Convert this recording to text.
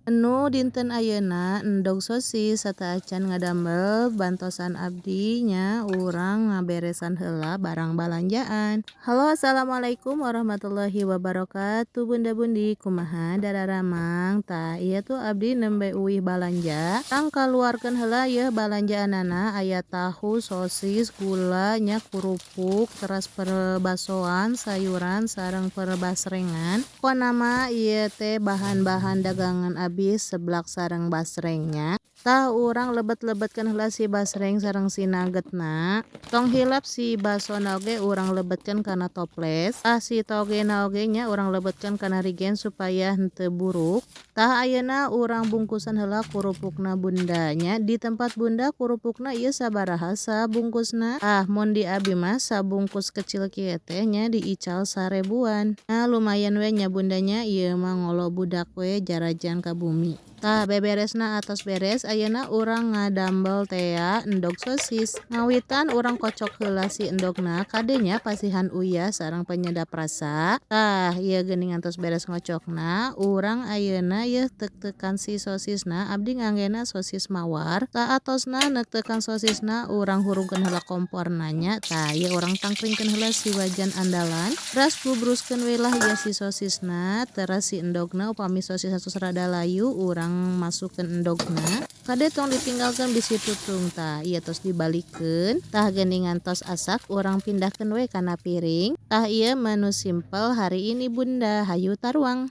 Menu dinten ayeuna endog sosis sarta acan ngadamel bantosan abdi nya urang ngaberesan heula barang balanjaan. Halo assalamualaikum warahmatullahi wabarakatuh bunda-budi kumaha dararamang tah ieu tuh abdi nembe uwih balanja tang kaluarkeun heula yeuh balanjaanana aya tahu sosis gula nya kurupuk teras perbasoan sayuran sareng perbasrengan pokona mah ieu teh bahan-bahan dagangan abis seblak sareng basrengnya tah urang lebet-lebetkeun heula si basreng sareng si nuggetna tong hilap si basona oge urang lebetkeun kana toples tah si togena oge nya urang lebetkeun kana rigen supaya henteu buruk tah ayeuna urang bungkusan heula kurupukna bunda nya di tempat bunda kurupukna ieu sabaraha sabungkusna mun di abi mah sabungkus kecil kieu teh nya diical 1000-an nah lumayan we nya bundanya ieu mah ngolo budak we jarajan ka bumi. Tah beberesna atos beres ayeuna urang ngadambel tea endog sosis ngawitan urang kocok heula si endogna kadenya pasihan uyah sareng penyedap rasa tah ieu geuning ngantos beres ngocokna urang ayeuna yeuh teuk-teukan si sosisna abdi nganggena sosis mawar tah atosna neuk teukan sosisna urang hurungkeun heula komporna nya tah ieu urang tangkringkeun heula si wajan andalan teras bubruskeun we lah ieu si sosisna teras si endogna upami sosis satos rada layu urang masukkeun endogna kade tong ditinggalkeun bisi tutung tah ieu tos dibalikeun tah geuning ngantos asak urang pindahkeun we kana piring tah ieu menu simpel hari ini bunda hayu taruang.